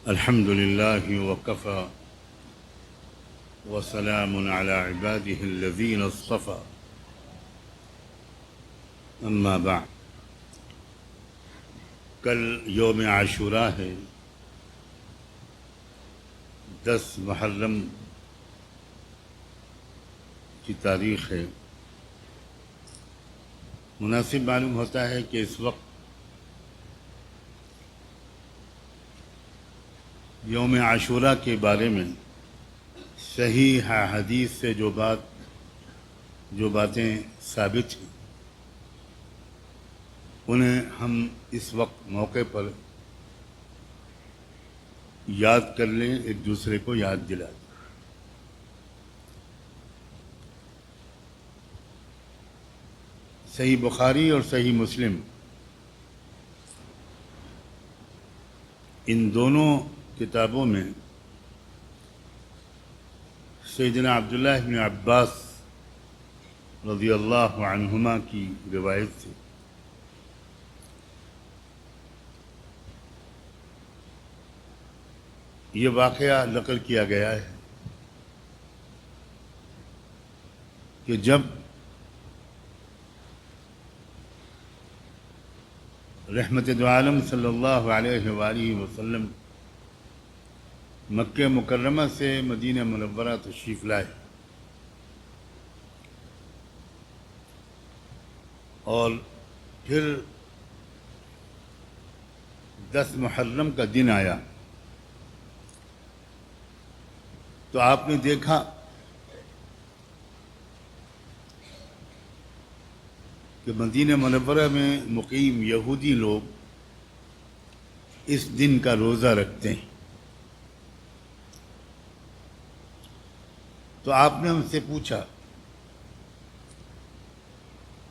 الحمد لله وكفى وسلام على عباده الذين اصطفى اما بعد. کل یوم عاشوراء ہے، 10 محرم کی تاریخ ہے۔ مناسب معلوم ہوتا ہے کہ اس وقت یوم عاشوراء کے بارے میں صحیح حدیث سے جو باتیں ثابت ہیں انہیں ہم اس وقت موقع پر یاد کر لیں، ایک دوسرے کو یاد دلا دیں۔ صحیح بخاری اور صحیح مسلم، ان دونوں کتابوں میں سیدنا عبداللہ بن عباس رضی اللہ عنہما کی روایت سے یہ واقعہ نقل کیا گیا ہے کہ جب رحمت دو عالم صلی اللہ علیہ وآلہ وسلم مکہ مکرمہ سے مدینہ منورہ تشریف لائے اور پھر 10 محرم کا دن آیا تو آپ نے دیکھا کہ مدینہ منورہ میں مقیم یہودی لوگ اس دن کا روزہ رکھتے ہیں۔ تو آپ نے ان سے پوچھا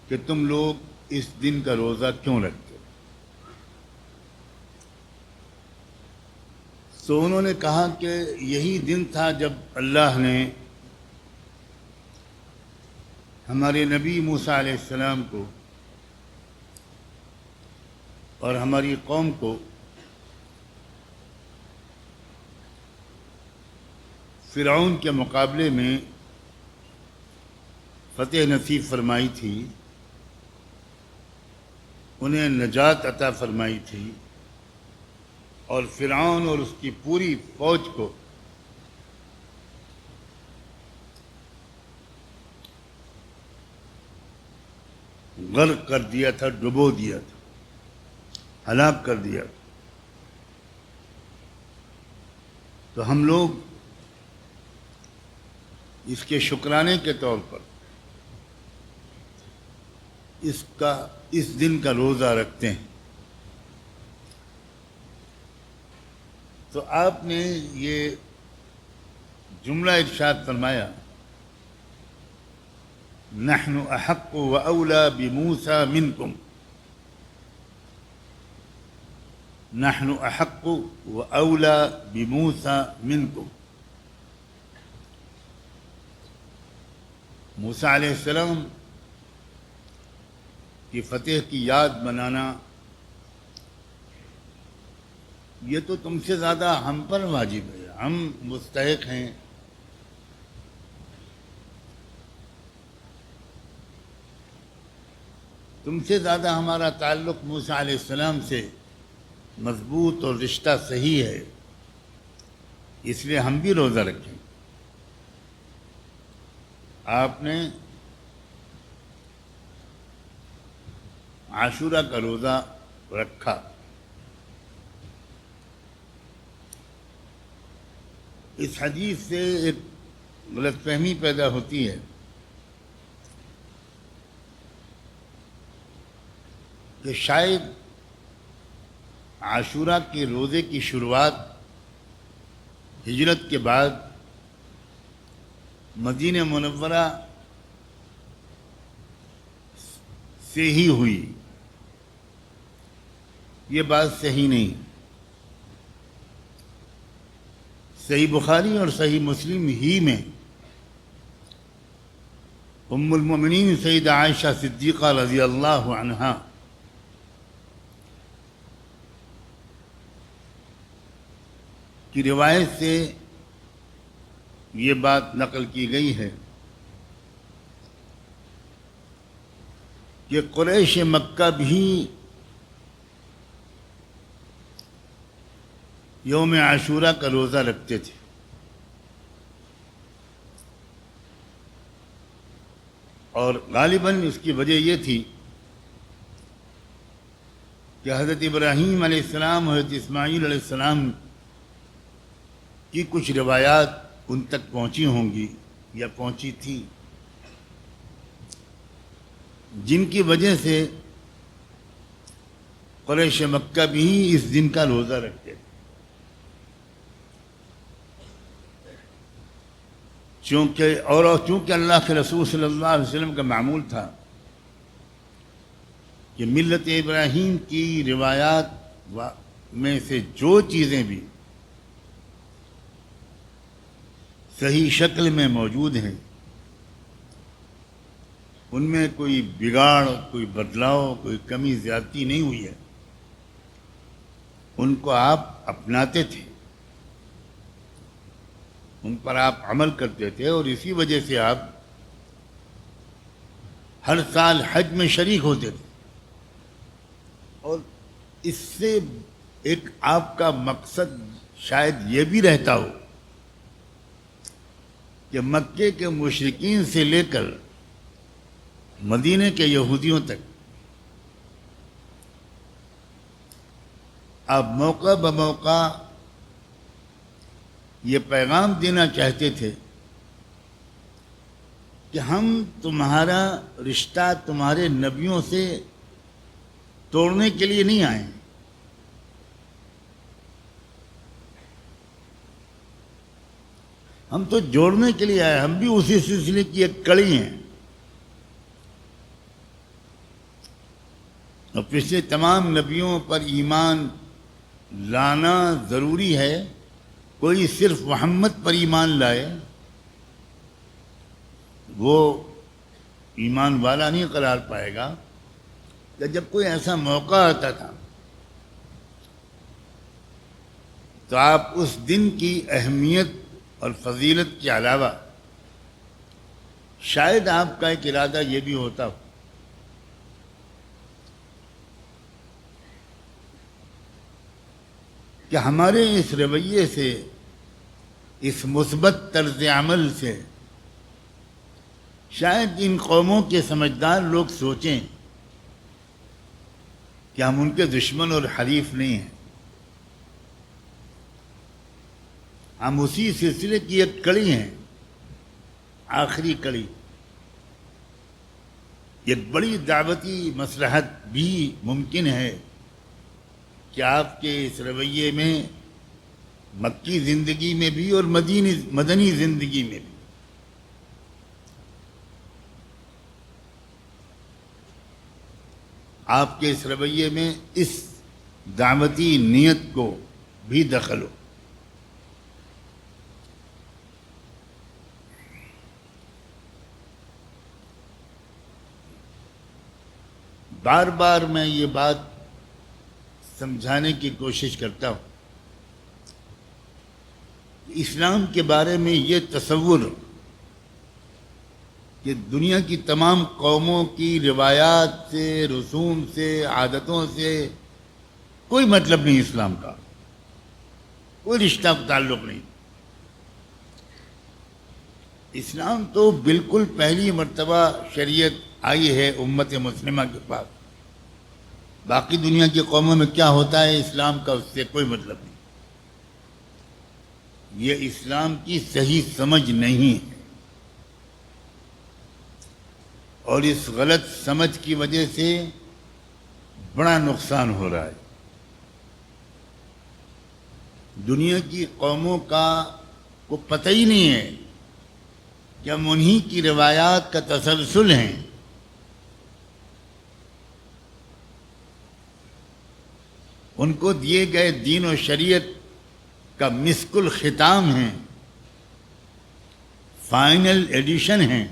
کہ تم لوگ اس دن کا روزہ کیوں رکھتے ہو؟ تو انہوں نے کہا کہ یہی دن تھا جب اللہ نے ہمارے نبی موسیٰ علیہ السلام کو اور ہماری قوم کو فرعون کے مقابلے میں فتح نصیب فرمائی تھی، انہیں نجات عطا فرمائی تھی، اور فرعون اور اس کی پوری فوج کو غرق کر دیا تھا، ڈبو دیا تھا، ہلاک کر دیا تھا۔ تو ہم لوگ اس کے شکرانے کے طور پر اس دن کا روزہ رکھتے ہیں۔ تو آپ نے یہ جملہ ارشاد فرمایا، نحن احق و اولا بموسیٰ منکم، نحن احق و اولا بموسیٰ منکم۔ موسیٰ علیہ السلام کی فتح کی یاد منانا یہ تو تم سے زیادہ ہم پر واجب ہے، ہم مستحق ہیں۔ تم سے زیادہ ہمارا تعلق موسیٰ علیہ السلام سے مضبوط اور رشتہ صحیح ہے، اس لیے ہم بھی روزہ رکھیں۔ آپ نے عاشوراء کا روزہ رکھا۔ اس حدیث سے ایک غلط فہمی پیدا ہوتی ہے کہ شاید عاشوراء کے روزے کی شروعات ہجرت کے بعد مدینہ منورہ سے ہی ہوئی۔ یہ بات صحیح نہیں۔ صحیح بخاری اور صحیح مسلم ہی میں ام المؤمنین سیدہ عائشہ صدیقہ رضی اللہ عنہا کی روایت سے یہ بات نقل کی گئی ہے کہ قریش مکہ بھی یوم عاشورہ کا روزہ رکھتے تھے، اور غالباً اس کی وجہ یہ تھی کہ حضرت ابراہیم علیہ السلام اور حضرت اسماعیل علیہ السلام کی کچھ روایات ان تک پہنچی ہوں گی یا پہنچی تھی، جن کی وجہ سے قریش مکہ بھی اس دن کا روزہ رکھتے تھے، چونکہ اللہ کے رسول صلی اللہ علیہ وسلم کا معمول تھا کہ ملت ابراہیم کی روایات میں سے جو چیزیں بھی صحیح شکل میں موجود ہیں ان میں کوئی بگاڑ، کوئی بدلاؤ، کوئی کمی زیادتی نہیں ہوئی ہے، ان کو آپ اپناتے تھے، ان پر آپ عمل کرتے تھے، اور اسی وجہ سے آپ ہر سال حج میں شریک ہوتے تھے، اور اس سے ایک آپ کا مقصد شاید یہ بھی رہتا ہو کہ مکے کے مشرکین سے لے کر مدینے کے یہودیوں تک آپ موقع بموقع یہ پیغام دینا چاہتے تھے کہ ہم تمہارا رشتہ تمہارے نبیوں سے توڑنے کے لیے نہیں آئے، ہم تو جوڑنے کے لیے آئے، ہم بھی اسی سلسلے کی ایک کڑی ہیں، اور پچھلے تمام نبیوں پر ایمان لانا ضروری ہے، کوئی صرف محمد پر ایمان لائے وہ ایمان والا نہیں قرار پائے گا۔ کہ جب کوئی ایسا موقع آتا تھا تو آپ اس دن کی اہمیت اور فضیلت کے علاوہ شاید آپ کا ایک ارادہ یہ بھی ہوتا ہو کہ ہمارے اس رویے سے، اس مثبت طرز عمل سے شاید ان قوموں کے سمجھدار لوگ سوچیں کہ ہم ان کے دشمن اور حریف نہیں ہیں، ہم اسی سلسلے کی ایک کڑی ہیں، آخری کڑی، ایک بڑی دعوتی مصلحت بھی ممکن ہے کہ آپ کے اس رویے میں مکی زندگی میں بھی اور مدنی زندگی میں بھی آپ کے اس رویے میں اس دعوتی نیت کو بھی دخل ہو۔ بار بار میں یہ بات سمجھانے کی کوشش کرتا ہوں، اسلام کے بارے میں یہ تصور کہ دنیا کی تمام قوموں کی روایات سے، رسوم سے، عادتوں سے کوئی مطلب نہیں، اسلام کا کوئی رشتہ تعلق نہیں، اسلام تو بالکل پہلی مرتبہ شریعت آئی ہے امت مسلمہ کے پاس، باقی دنیا کی قوموں میں کیا ہوتا ہے اسلام کا اس سے کوئی مطلب نہیں، یہ اسلام کی صحیح سمجھ نہیں ہے، اور اس غلط سمجھ کی وجہ سے بڑا نقصان ہو رہا ہے۔ دنیا کی قوموں کو پتہ ہی نہیں ہے کہ ہم انہی کی روایات کا تسلسل ہیں، ان کو دیے گئے دین و شریعت کا مسک الختام ہیں، فائنل ایڈیشن ہیں،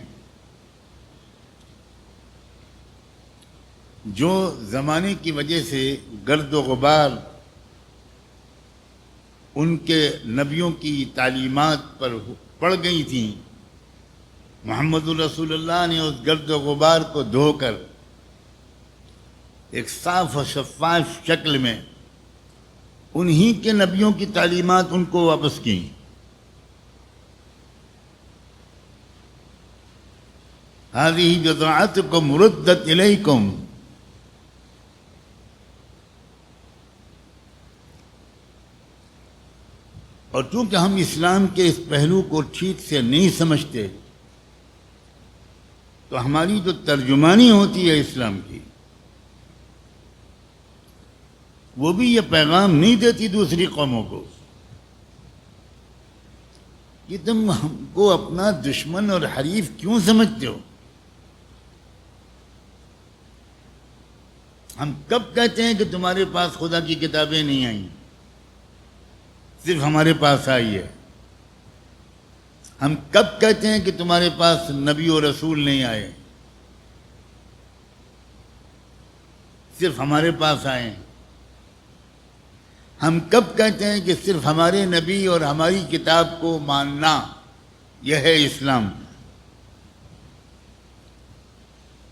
جو زمانے کی وجہ سے گرد و غبار ان کے نبیوں کی تعلیمات پر پڑ گئی تھیں، محمد الرسول اللہ نے اس گرد و غبار کو دھو کر ایک صاف و شفاف شکل میں انہی کے نبیوں کی تعلیمات ان کو واپس کی۔ هذه بضاعتكم ردت إليكم۔ اور چونکہ ہم اسلام کے اس پہلو کو ٹھیک سے نہیں سمجھتے تو ہماری جو ترجمانی ہوتی ہے اسلام کی وہ بھی یہ پیغام نہیں دیتی دوسری قوموں کو کہ تم ہم کو اپنا دشمن اور حریف کیوں سمجھتے ہو۔ ہم کب کہتے ہیں کہ تمہارے پاس خدا کی کتابیں نہیں آئیں، صرف ہمارے پاس آئی ہے؟ ہم کب کہتے ہیں کہ تمہارے پاس نبی و رسول نہیں آئے، صرف ہمارے پاس آئے ہیں؟ ہم کب کہتے ہیں کہ صرف ہمارے نبی اور ہماری کتاب کو ماننا یہ ہے اسلام؟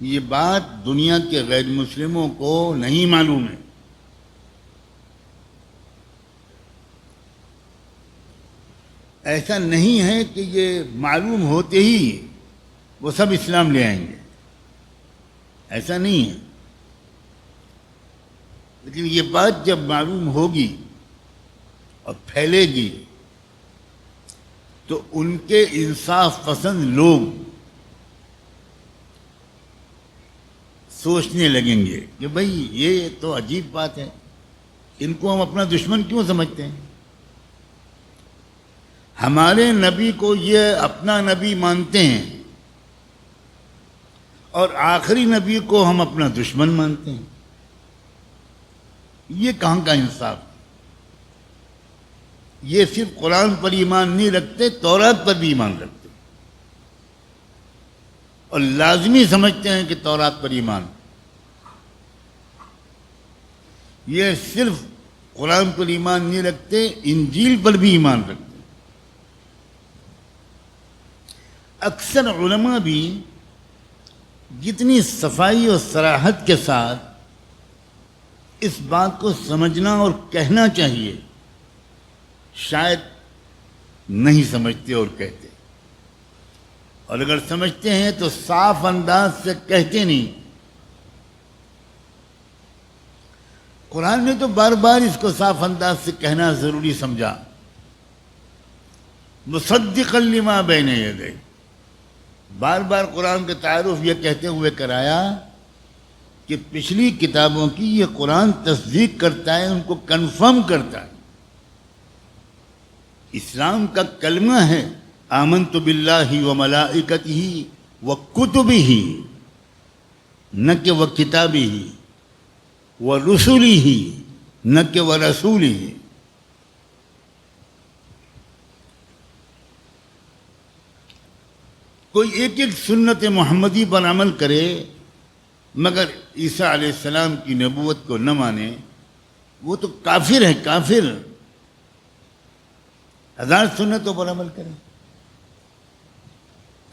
یہ بات دنیا کے غیر مسلموں کو نہیں معلوم ہے۔ ایسا نہیں ہے کہ یہ معلوم ہوتے ہی وہ سب اسلام لے آئیں گے، ایسا نہیں ہے۔ لیکن یہ بات جب معلوم ہوگی اور پھیلے گی تو ان کے انصاف پسند لوگ سوچنے لگیں گے کہ بھئی یہ تو عجیب بات ہے، ان کو ہم اپنا دشمن کیوں سمجھتے ہیں؟ ہمارے نبی کو یہ اپنا نبی مانتے ہیں اور آخری نبی کو ہم اپنا دشمن مانتے ہیں، یہ کہاں کا انصاف؟ یہ صرف قرآن پر ایمان نہیں رکھتے، تورات پر بھی ایمان رکھتے اور لازمی سمجھتے ہیں کہ تورات پر ایمان۔ یہ صرف قرآن پر ایمان نہیں رکھتے، انجیل پر بھی ایمان رکھتے۔ اکثر علماء بھی جتنی صفائی اور صراحت کے ساتھ اس بات کو سمجھنا اور کہنا چاہیے شاید نہیں سمجھتے اور کہتے، اور اگر سمجھتے ہیں تو صاف انداز سے کہتے نہیں۔ قرآن نے تو بار بار اس کو صاف انداز سے کہنا ضروری سمجھا، مصدقا لما بین یدیہ، بار بار قرآن کا تعارف یہ کہتے ہوئے کرایا کہ پچھلی کتابوں کی یہ قرآن تصدیق کرتا ہے، ان کو کنفرم کرتا ہے۔ اسلام کا کلمہ ہے آمنت باللہ وملائکتہ وکتبہ، نہ کہ وکتابہ، ورسلہ، نہ کہ ورسولہ۔ کوئی ایک ایک سنت محمدی پر عمل کرے مگر عیسیٰ علیہ السلام کی نبوت کو نہ مانے، وہ تو کافر ہے، کافر۔ 1000 سنتوں پر عمل کرے،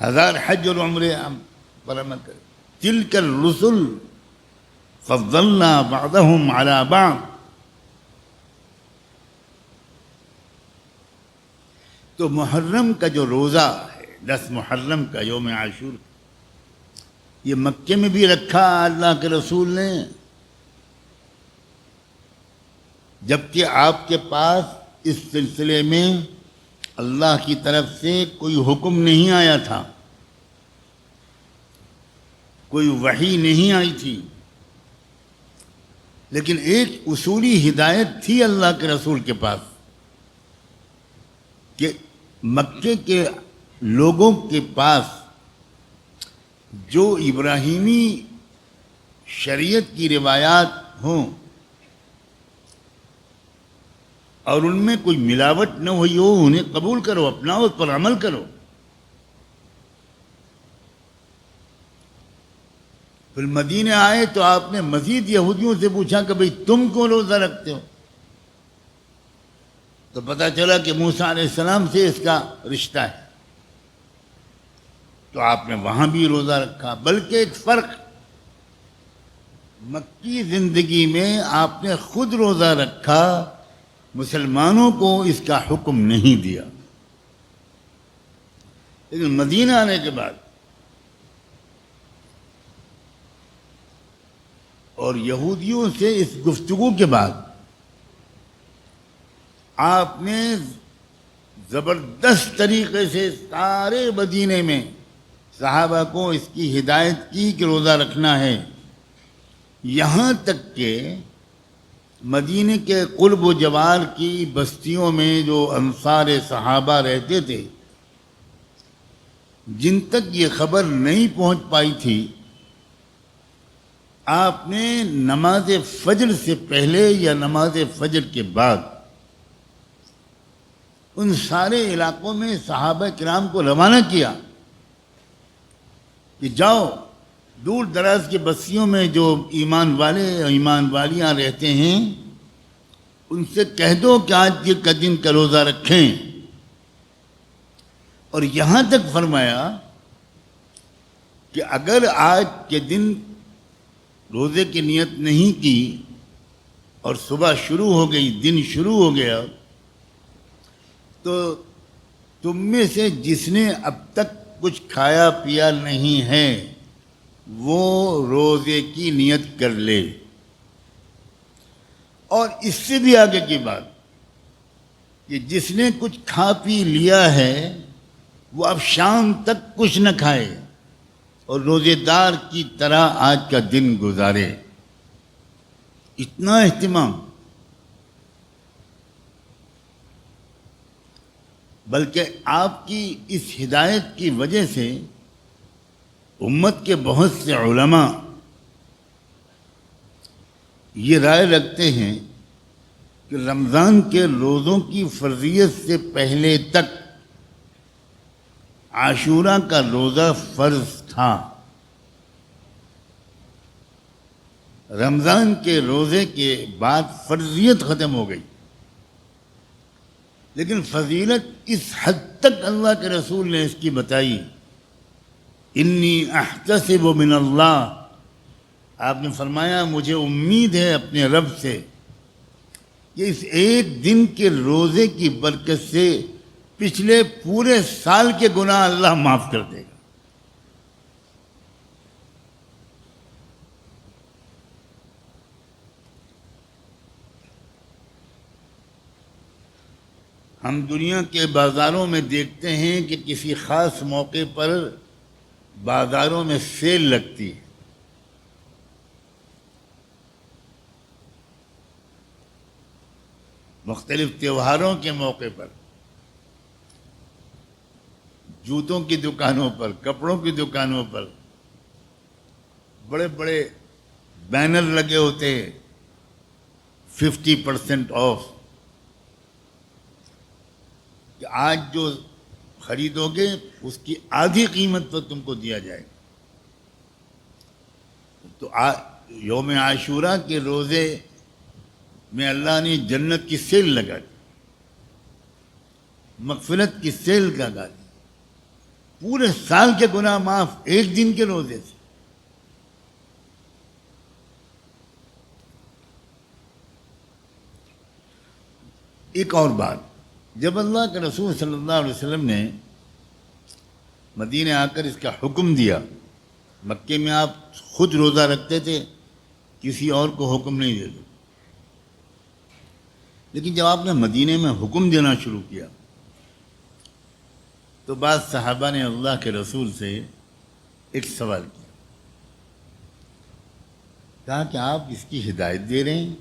1000 حج اور عمرے پر عمل کرے۔ تلک الرسل فضلنا بعضهم على بعض۔ تو محرم کا جو روزہ ہے، 10 محرم کا یوم عاشور، یہ مکے میں بھی رکھا اللہ کے رسول نے، جبکہ آپ کے پاس اس سلسلے میں اللہ کی طرف سے کوئی حکم نہیں آیا تھا، کوئی وحی نہیں آئی تھی، لیکن ایک اصولی ہدایت تھی اللہ کے رسول کے پاس کہ مکے کے لوگوں کے پاس جو ابراہیمی شریعت کی روایات ہوں اور ان میں کوئی ملاوٹ نہ ہوئی ہو، انہیں قبول کرو، اپناؤ، اس پر عمل کرو۔ پھر مدینے آئے تو آپ نے مزید یہودیوں سے پوچھا کہ بھئی تم کیوں روزہ رکھتے ہو؟ تو پتہ چلا کہ موسیٰ علیہ السلام سے اس کا رشتہ ہے، تو آپ نے وہاں بھی روزہ رکھا۔ بلکہ ایک فرق، مکی زندگی میں آپ نے خود روزہ رکھا، مسلمانوں کو اس کا حکم نہیں دیا، لیکن مدینہ آنے کے بعد اور یہودیوں سے اس گفتگو کے بعد آپ نے زبردست طریقے سے سارے مدینے میں صحابہ کو اس کی ہدایت کی کہ روزہ رکھنا ہے، یہاں تک کہ مدینے کے قرب و جوار کی بستیوں میں جو انصار صحابہ رہتے تھے، جن تک یہ خبر نہیں پہنچ پائی تھی، آپ نے نماز فجر سے پہلے یا نماز فجر کے بعد ان سارے علاقوں میں صحابہ کرام کو روانہ کیا کہ جاؤ، دور دراز کی بستیوں میں جو ایمان والے اور ایمان والیاں رہتے ہیں، ان سے کہہ دو کہ آج کا دن کا روزہ رکھیں۔ اور یہاں تک فرمایا کہ اگر آج کے دن روزے کی نیت نہیں کی اور صبح شروع ہو گئی، دن شروع ہو گیا، تو تم میں سے جس نے اب تک کچھ کھایا پیا نہیں ہے وہ روزے کی نیت کر لے۔ اور اس سے بھی آگے کی بات کہ جس نے کچھ کھا پی لیا ہے وہ اب شام تک کچھ نہ کھائے اور روزے دار کی طرح آج کا دن گزارے۔ اتنا اہتمام، بلکہ آپ کی اس ہدایت کی وجہ سے امت کے بہت سے علماء یہ رائے رکھتے ہیں کہ رمضان کے روزوں کی فرضیت سے پہلے تک عاشوراء کا روزہ فرض تھا۔ رمضان کے روزے کے بعد فرضیت ختم ہو گئی، لیکن فضیلت اس حد تک اللہ کے رسول نے اس کی بتائی، انی احتسب من اللہ، آپ نے فرمایا مجھے امید ہے اپنے رب سے کہ اس ایک دن کے روزے کی برکت سے پچھلے پورے سال کے گناہ اللہ معاف کر دے گا۔ ہم دنیا کے بازاروں میں دیکھتے ہیں کہ کسی خاص موقع پر بازاروں میں سیل لگتی ہے، مختلف تہواروں کے موقع پر، جوتوں کی دکانوں پر، کپڑوں کی دکانوں پر بڑے بڑے بینر لگے ہوتے ہیں 50% آف، کہ آج جو خریدو گے اس کی آدھی قیمت پر تم کو دیا جائے گا۔ تو یوم عاشوراء کے روزے میں اللہ نے جنت کی سیل لگا دی، مغفرت کی سیل لگا دی، پورے سال کے گناہ معاف ایک دن کے روزے سے۔ ایک اور بات، جب اللہ کے رسول صلی اللہ علیہ وسلم نے مدینہ آ کر اس کا حکم دیا، مکے میں آپ خود روزہ رکھتے تھے، کسی اور کو حکم نہیں دیتے، لیکن جب آپ نے مدینے میں حکم دینا شروع کیا تو بعض صحابہ نے اللہ کے رسول سے ایک سوال کیا، کہا کہ آپ اس کی ہدایت دے رہے ہیں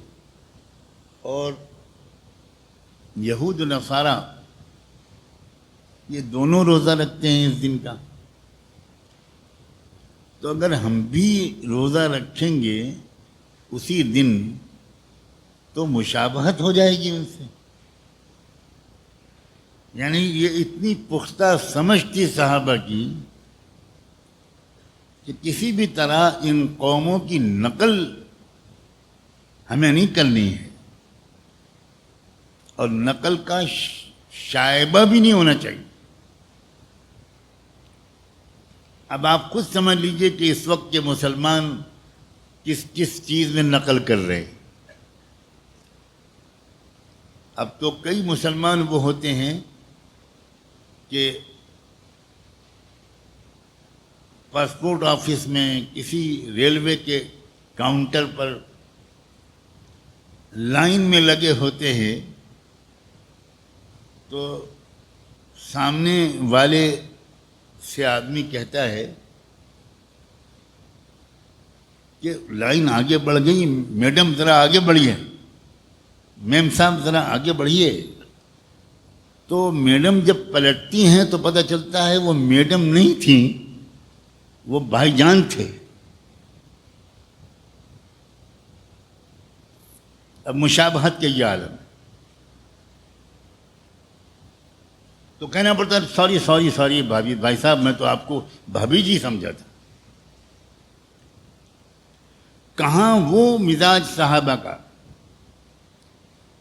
اور یہود و نصارہ یہ دونوں روزہ رکھتے ہیں اس دن کا، تو اگر ہم بھی روزہ رکھیں گے اسی دن تو مشابہت ہو جائے گی ان سے۔ یعنی یہ اتنی پختہ سمجھ تھی صحابہ کی کہ کسی بھی طرح ان قوموں کی نقل ہمیں نہیں کرنی ہے، اور نقل کا شائبہ بھی نہیں ہونا چاہیے. اب آپ خود سمجھ لیجئے کہ اس وقت کے مسلمان کس کس چیز میں نقل کر رہے ہیں. اب تو کئی مسلمان وہ ہوتے ہیں کہ پاسپورٹ آفس میں کسی ریلوے کے کاؤنٹر پر لائن میں لگے ہوتے ہیں تو سامنے والے سے آدمی کہتا ہے کہ لائن آگے بڑھ گئی، میڈم ذرا آگے بڑھیے، میم صاحب ذرا آگے بڑھیے. تو میڈم جب پلٹتی ہیں تو پتہ چلتا ہے وہ میڈم نہیں تھیں، وہ بھائی جان تھے. اب مشابہت کے یہ عالم تو کہنا پڑتا ہے سوری سوری سوری بھائی صاحب، میں تو آپ کو بھابھی جی سمجھا تھا. کہاں وہ مزاج صحابہ کا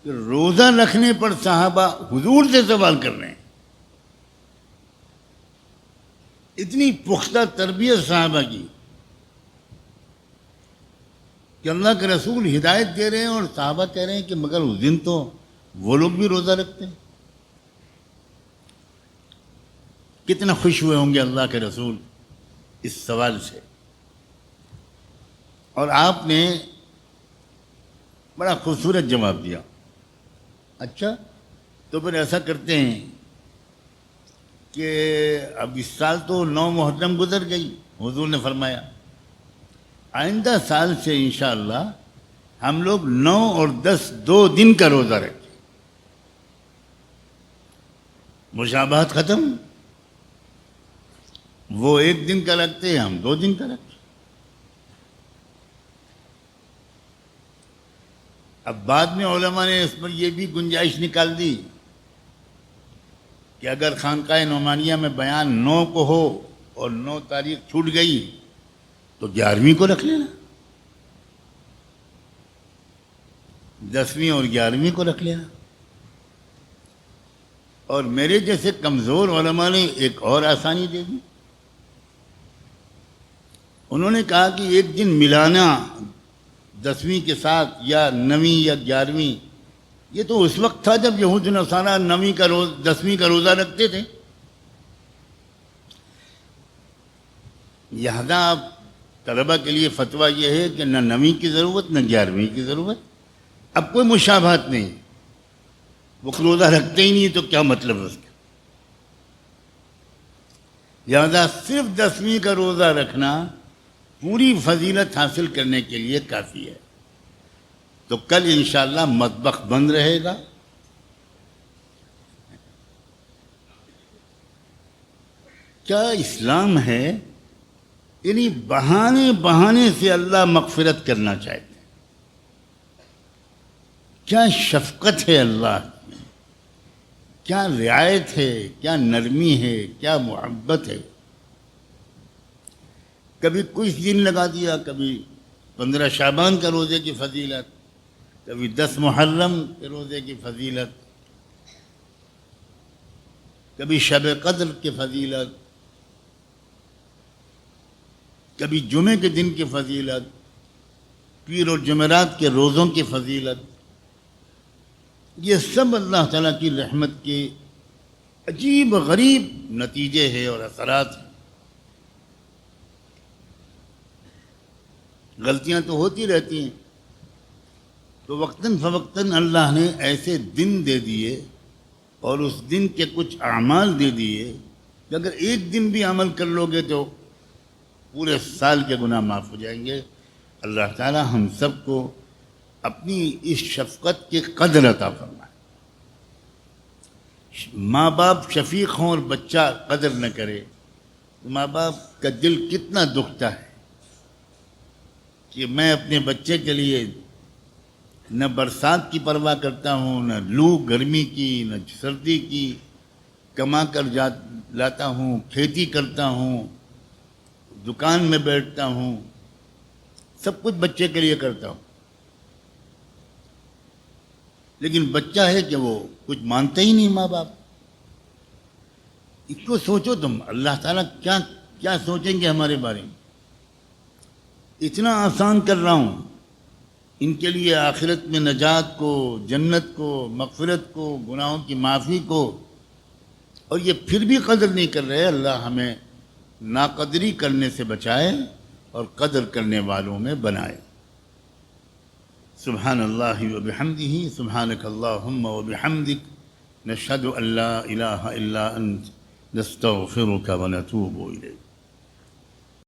کہ روزہ رکھنے پر صحابہ حضور سے سوال کر رہے ہیں. اتنی پختہ تربیت صحابہ کی کہ اللہ کے رسول ہدایت دے رہے ہیں اور صحابہ کہہ رہے ہیں کہ مگر اس دن تو وہ لوگ بھی روزہ رکھتے ہیں. کتنا خوش ہوئے ہوں گے اللہ کے رسول اس سوال سے. اور آپ نے بڑا خوبصورت جواب دیا. اچھا تو پھر ایسا کرتے ہیں کہ اب اس سال تو 9 محرم گزر گئی، حضور نے فرمایا آئندہ سال سے انشاءاللہ ہم لوگ 9 اور 10 2 دن کا روزہ رکھیں. مشابہت ختم. وہ 1 دن کا رکھتے ہیں، ہم 2 دن کا رکھتے. اب بعد میں علماء نے اس پر یہ بھی گنجائش نکال دی کہ اگر خانقاہ نعمانیہ میں بیان 9 کو ہو اور 9 تاریخ چھوٹ گئی تو 11ویں کو رکھ لینا، 10ویں اور 11ویں کو رکھ لینا. اور میرے جیسے کمزور علماء نے ایک اور آسانی دے دی. انہوں نے کہا کہ ایک دن ملانا 10ویں کے ساتھ یا 9ویں یا 11ویں، یہ تو اس وقت تھا جب یہود نصارہ 10ویں کا روزہ رکھتے تھے. لہذا آپ طلبہ کے لیے فتویٰ یہ ہے کہ نہ 9ویں کی ضرورت نہ 11ویں کی ضرورت. اب کوئی مشابہت نہیں، وہ روزہ رکھتے ہی نہیں تو کیا مطلب ہے اس کا. لہذا صرف 10ویں کا روزہ رکھنا پوری فضیلت حاصل کرنے کے لیے کافی ہے. تو کل انشاءاللہ مطبخ بند رہے گا. کیا اسلام ہے؟ یعنی بہانے سے اللہ مغفرت کرنا چاہتے ہیں. کیا شفقت ہے اللہ کی، کیا رعایت ہے، کیا نرمی ہے، کیا محبت ہے. کبھی کچھ دن لگا دیا، کبھی 15 شعبان کا روزے کی فضیلت، کبھی 10 محرم کے روزے کی فضیلت، کبھی شب قدر کی فضیلت، کبھی جمعے کے دن کی فضیلت، پیر اور جمعرات کے روزوں کی فضیلت. یہ سب اللہ تعالیٰ کی رحمت کے عجیب غریب نتیجے ہیں اور اثرات ہیں. غلطیاں تو ہوتی رہتی ہیں، تو وقتاً فوقتاً اللہ نے ایسے دن دے دیے اور اس دن کے کچھ اعمال دے دیے کہ اگر ایک دن بھی عمل کر لو گے تو پورے سال کے گناہ معاف ہو جائیں گے. اللہ تعالی ہم سب کو اپنی اس شفقت کی قدر عطا فرمائے. ماں باپ شفیق ہوں اور بچہ قدر نہ کرے تو ماں باپ کا دل کتنا دکھتا ہے کہ میں اپنے بچے کے لیے نہ برسات کی پرواہ کرتا ہوں، نہ لو گرمی کی، نہ سردی کی، کما کر لاتا ہوں، کھیتی کرتا ہوں، دکان میں بیٹھتا ہوں، سب کچھ بچے کے لیے کرتا ہوں. لیکن بچہ ہے کہ وہ کچھ مانتا ہی نہیں ماں باپ. اس کو سوچو تم، اللہ تعالیٰ کیا کیا سوچیں گے ہمارے بارے میں. اتنا آسان کر رہا ہوں ان کے لیے آخرت میں نجات کو، جنت کو، مغفرت کو، گناہوں کی معافی کو، اور یہ پھر بھی قدر نہیں کر رہے. اللہ ہمیں ناقدری کرنے سے بچائے اور قدر کرنے والوں میں بنائے. سبحان اللہ وبحمدہ، سبحانک اللہم وبحمدک، نشہد ان لا الہ الا انت، نستغفرک ونتوب الیک.